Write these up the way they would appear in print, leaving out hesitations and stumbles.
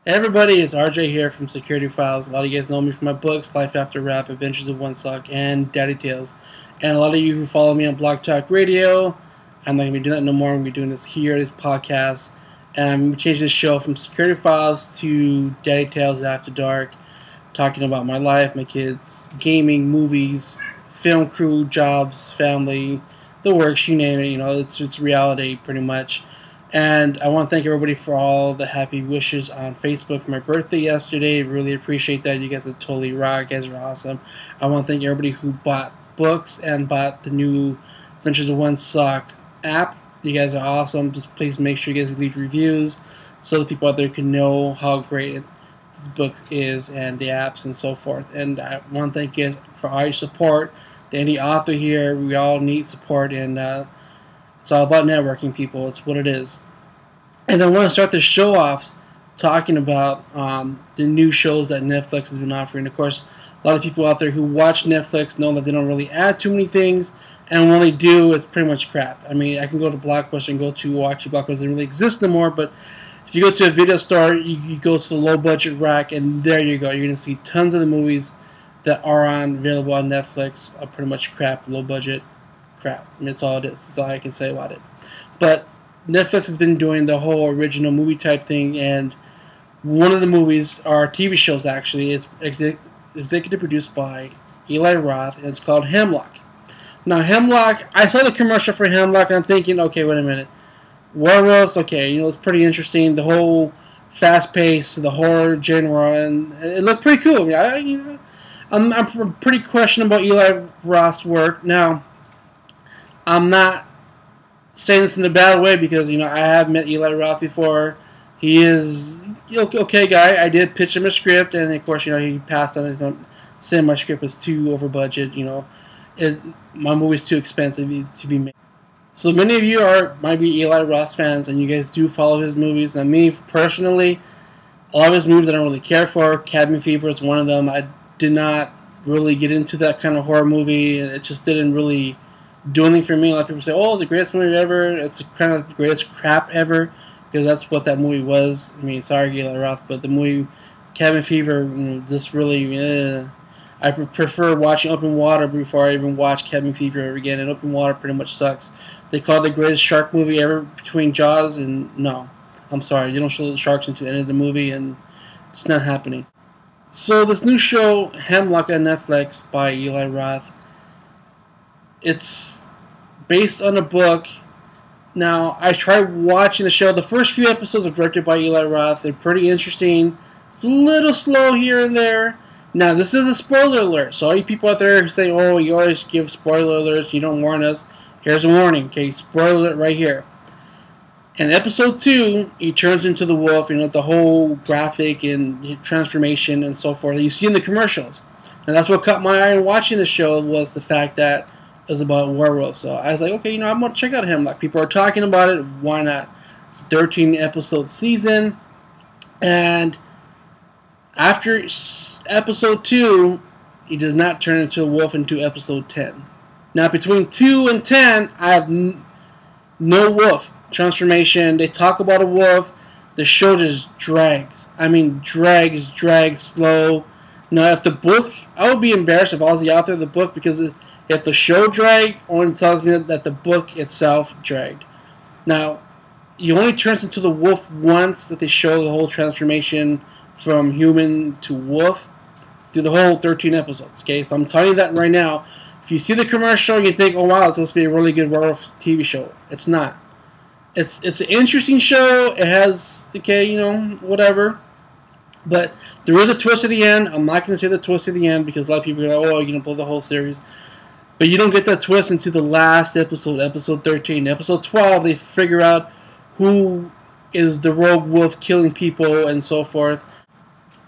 Hey everybody, it's RJ here from Security Files. A lot of you guys know me from my books, Life After Rap, Adventures of One Sock, and Daddy Tales. And a lot of you who follow me on Blog Talk Radio, I'm not going to be doing that no more. I'm going to be doing this here, this podcast. And I'm going to change this show from Security Files to Daddy Tales After Dark, talking about my life, my kids, gaming, movies, film crew, jobs, family, the works, you name it. You know, it's reality pretty much. And I want to thank everybody for all the happy wishes on Facebook for my birthday yesterday. Really appreciate that. You guys are totally rock. You guys are awesome. I want to thank everybody who bought books and bought the new Adventures of One Sock app. You guys are awesome. Just please make sure you guys leave reviews so the people out there can know how great this book is and the apps and so forth. And I want to thank you guys for all your support. To any author here, we all need support, and it's all about networking, people. It's what it is. And I want to start the show off talking about the new shows that Netflix has been offering. Of course, a lot of people out there who watch Netflix know that they don't really add too many things, and when they do, it's pretty much crap. I mean, I can go to Blockbuster and go to watch Blockbuster. It doesn't really exist anymore, but if you go to a video store, you go to the low-budget rack, and there you go. You're going to see tons of the movies that are available on Netflix are pretty much crap, low-budget crap. I mean, that's all it is. That's all I can say about it. But Netflix has been doing the whole original movie type thing, and one of the movies, or TV shows actually, is executive produced by Eli Roth, and it's called Hemlock. Now, Hemlock, I saw the commercial for Hemlock, and I'm thinking, okay, wait a minute. Werewolves, okay, you know, it's pretty interesting. The whole fast pace, the horror genre, and it looked pretty cool. I'm pretty questionable about Eli Roth's work. Now, I'm not saying this in a bad way because, you know, I have met Eli Roth before. He is okay guy. I did pitch him a script, and of course, you know, he passed on his saying my script was too over budget. You know, my movie's too expensive to be made. So many of you might be Eli Roth fans, and you guys do follow his movies. Now, me personally, a lot of his movies I don't really care for. Cabin Fever is one of them. I did not really get into that kind of horror movie, and it just didn't really do anything for me. A lot of people say, "Oh, it's the greatest movie ever." It's kind of the greatest crap ever, because that's what that movie was. I mean, sorry, Eli Roth, but the movie Cabin Fever, just really, I prefer watching Open Water before I even watch Cabin Fever ever again. And Open Water pretty much sucks. They call it the greatest shark movie ever between Jaws, and no, I'm sorry, you don't show the sharks until the end of the movie, and it's not happening. So this new show, Hemlock on Netflix by Eli Roth, it's based on a book. Now, I tried watching the show. The first few episodes are directed by Eli Roth. They're pretty interesting. It's a little slow here and there. Now, this is a spoiler alert. So all you people out there who say, "Oh, you always give spoiler alerts, you don't warn us," here's a warning. Okay, spoiler alert right here. In episode 2, he turns into the wolf. You know, the whole graphic and transformation and so forth that you see in the commercials. And that's what caught my eye in watching the show, was the fact that it was about werewolves. So I was like, okay, you know, I'm going to check out Hemlock. People are talking about it. Why not? It's a 13-episode season. And after episode 2, he does not turn into a wolf into episode 10. Now, between 2 and 10, I have no wolf transformation. They talk about a wolf. The show just drags. I mean, drags slow. Now, if the book, I would be embarrassed if I was the author of the book, because if the show dragged, only tells me that the book itself dragged. Now, he only turns into the wolf once, that they show the whole transformation from human to wolf through the whole 13 episodes. Okay, so I'm telling you that right now. If you see the commercial, you think, "Oh wow, it's supposed to be a really good werewolf TV show." It's not. It's an interesting show. It has, okay, you know, whatever. But there is a twist at the end. I'm not going to say the twist at the end, because a lot of people are like, "Oh, you're going to pull the whole series." But you don't get that twist into the last episode, episode 13. Episode 12, they figure out who is the rogue wolf killing people and so forth.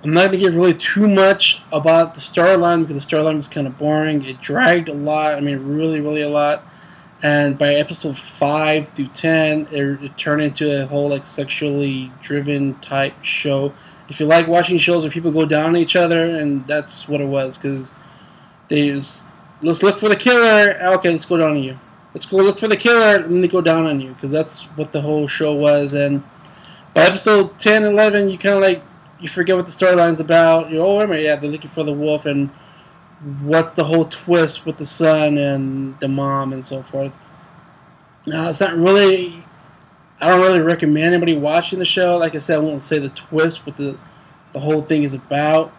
I'm not going to get really too much about the storyline, because the storyline was kind of boring. It dragged a lot. I mean, really, really a lot. And by episode 5 through 10, it turned into a whole like sexually driven type show. If you like watching shows where people go down on each other, and that's what it was, because they just, let's look for the killer. Okay, let's go down on you. Let's go look for the killer, and then they go down on you, because that's what the whole show was. And by episode 10, 11, you kind of like you forget what the storyline is about. You know, oh, wait a minute, yeah, they're looking for the wolf, and what's the whole twist with the son and the mom and so forth. It's not really. I don't really recommend anybody watching the show. Like I said, I won't say the twist, what the whole thing is about.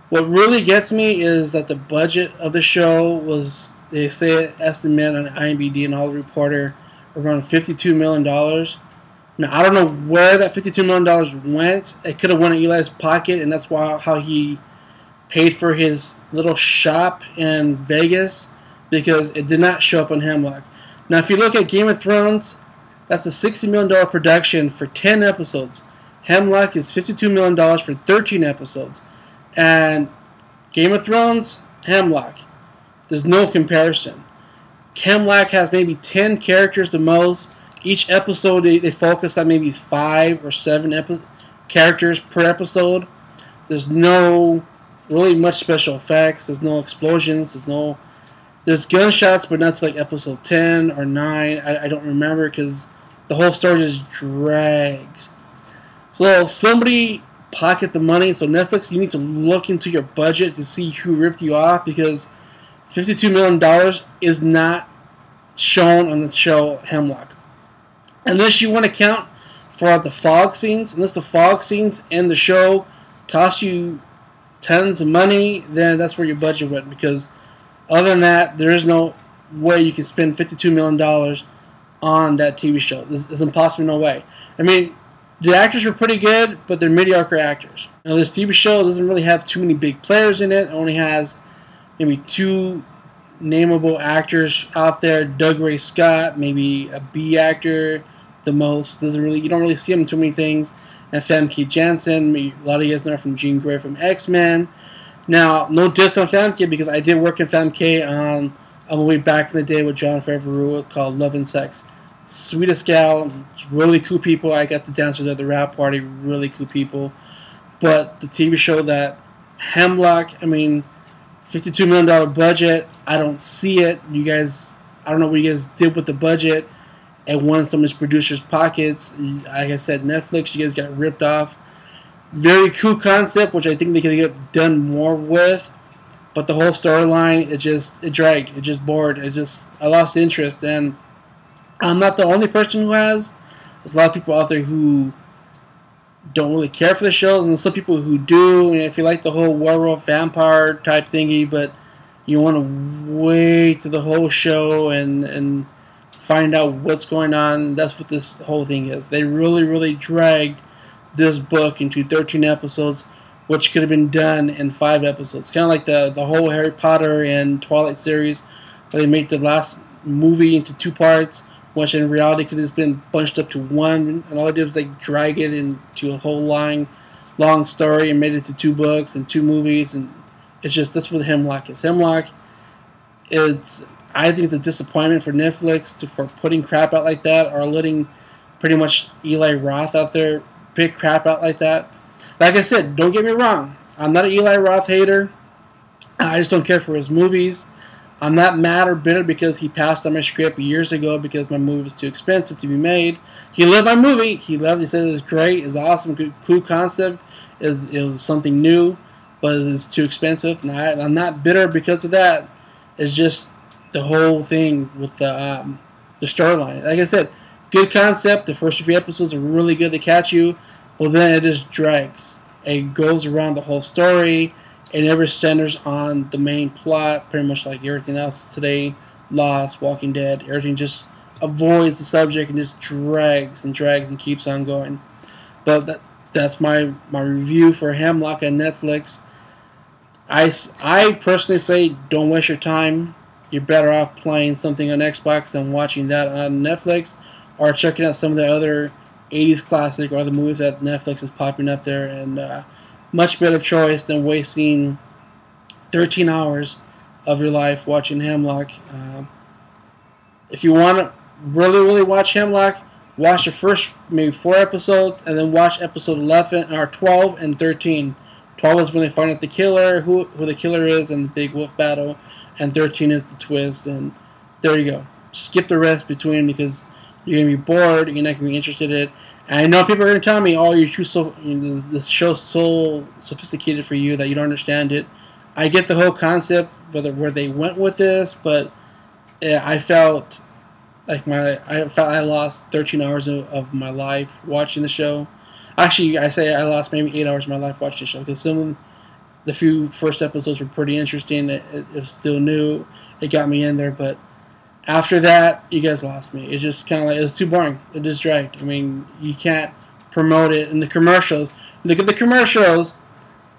What really gets me is that the budget of the show was, they say it estimate on IMDb and All Reporter, around $52 million. Now, I don't know where that $52 million went. It could have went in Eli's pocket, and that's how he paid for his little shop in Vegas, because it did not show up on Hemlock. Now, if you look at Game of Thrones, that's a $60 million production for 10 episodes. Hemlock is $52 million for 13 episodes. And Game of Thrones, Hemlock, there's no comparison. Hemlock has maybe 10 characters the most. Each episode, they focus on maybe 5 or 7 characters per episode. There's no really much special effects. There's no explosions. There's gunshots, but not to like episode 10 or 9. I don't remember, because the whole story just drags. So somebody pocket the money. So Netflix, you need to look into your budget to see who ripped you off, because $52 million is not shown on the show Hemlock. Unless you want to count for the fog scenes, unless the fog scenes in the show cost you tons of money, then that's where your budget went, because other than that, there is no way you can spend $52 million on that TV show. There's impossible, no way. I mean, the actors were pretty good, but they're mediocre actors. Now, this TV show doesn't really have too many big players in it. It only has maybe 2 nameable actors out there. Doug Ray Scott, maybe a B actor, the most. You don't really see him in too many things. And Famke Janssen, a lot of you guys know her from Jean Grey from X-Men. Now, no diss on Famke, because I did work in Famke on a movie back in the day with John Favreau called Love and Sex. Sweetest gal, really cool people. I got to dance with her at the rap party, really cool people. But the TV show that Hemlock, I mean, $52 million budget, I don't see it. You guys, I don't know what you guys did with the budget and won some of his producers' pockets. Like I said, Netflix, you guys got ripped off. Very cool concept, which I think they could get done more with. But the whole storyline, it dragged. It just bored. I lost interest. And I'm not the only person who has. There's a lot of people out there who don't really care for the shows, and some people who do. And if you like the whole werewolf vampire type thingy, but you want to wait to the whole show and find out what's going on, that's what this whole thing is. They really, really dragged this book into 13 episodes, which could have been done in 5 episodes. Kind of like the whole Harry Potter and Twilight series, where they made the last movie into 2 parts, which in reality could have been bunched up to 1, and all it did was like drag it into a whole long story and made it to 2 books and 2 movies, and that's what Hemlock is. Hemlock, I think it's a disappointment for Netflix for putting crap out like that, or letting pretty much Eli Roth out there pick crap out like that. Like I said, don't get me wrong, I'm not an Eli Roth hater. I just don't care for his movies. I'm not mad or bitter because he passed on my script years ago because my movie was too expensive to be made. He loved my movie. He said it was great, it's awesome, good, cool concept. It was something new, but it's too expensive. And I'm not bitter because of that. It's just the whole thing with the storyline. Like I said, good concept. The first few episodes are really good to catch you, but then it just drags. It goes around the whole story. It never centers on the main plot, pretty much like everything else today. Lost, Walking Dead, everything just avoids the subject and just drags and keeps on going. But that's my review for Hemlock on Netflix. I personally say don't waste your time. You're better off playing something on Xbox than watching that on Netflix, or checking out some of the other 80s classic or other movies that Netflix is popping up there, and much better choice than wasting 13 hours of your life watching Hemlock. If you want to really watch Hemlock, watch the first maybe 4 episodes, and then watch episode 11 or 12 and 13. 12 is when they find out the killer, who the killer is, and the big wolf battle, and 13 is the twist. And there you go. Skip the rest between, because you're gonna be bored. You're not gonna be interested in it. And I know people are going to tell me, "Oh, this show's so sophisticated for you that you don't understand it." I get the whole concept, where they went with this, but I felt like I lost 13 hours of my life watching the show. Actually, I say I lost maybe 8 hours of my life watching the show, because the few first episodes were pretty interesting. It was still new. It got me in there, but after that, you guys lost me. It just kind of like, it was too boring. It just dragged. I mean, you can't promote it in the commercials. Look at the commercials.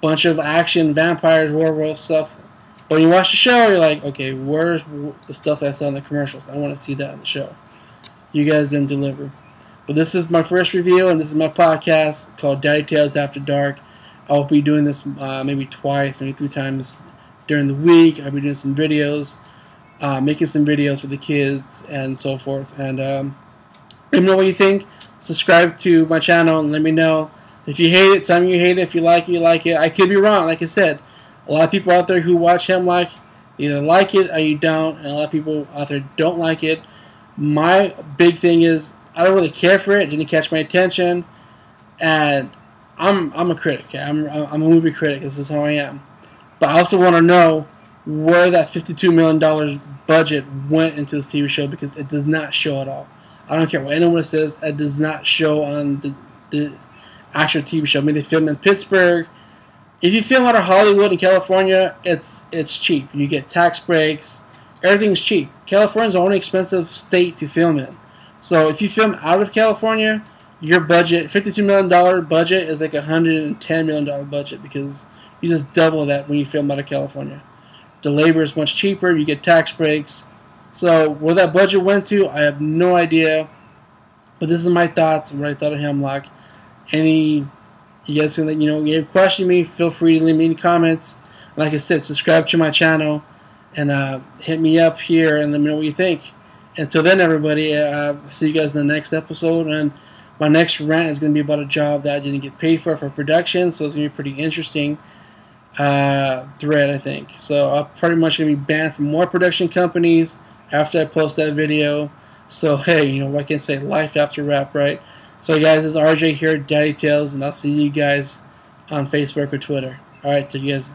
Bunch of action, vampires, werewolf stuff. But when you watch the show, you're like, okay, where's the stuff I saw in the commercials? I want to see that in the show. You guys didn't deliver. But this is my first review, and this is my podcast called Daddy Tales After Dark. I'll be doing this maybe twice, maybe 3 times during the week. I'll be doing some videos, making some videos for the kids and so forth. And let me know what you think. Subscribe to my channel and let me know. If you hate it, tell me you hate it. If you like it, you like it. I could be wrong. Like I said, a lot of people out there who watch Hemlock either like it or you don't, and a lot of people out there don't like it. My big thing is I don't really care for it. It didn't catch my attention, and I'm a critic. Okay? I'm a movie critic. This is how I am. But I also want to know where that $52 million budget went into this TV show, because it does not show at all. I don't care what anyone says. It does not show on the actual TV show. I mean, they film in Pittsburgh. If you film out of Hollywood in California, it's cheap. You get tax breaks. Everything's cheap. California's the only expensive state to film in. So if you film out of California, your budget, $52 million budget, is like $110 million budget, because you just double that when you film out of California. The labor is much cheaper. You get tax breaks. So where that budget went to, I have no idea. But this is my thoughts on what I thought of Hemlock. You guys can, you question me, feel free to leave me any comments. Like I said, subscribe to my channel and hit me up here and let me know what you think. Until then, everybody, see you guys in the next episode. And my next rant is going to be about a job that I didn't get paid for production, so it's going to be a pretty interesting thread, I think. So I'm pretty much going to be banned from more production companies after I post that video. So hey, what can I say? Life after rap, right? So guys, this is RJ here, Daddy Tales, and I'll see you guys on Facebook or Twitter. Alright, so you guys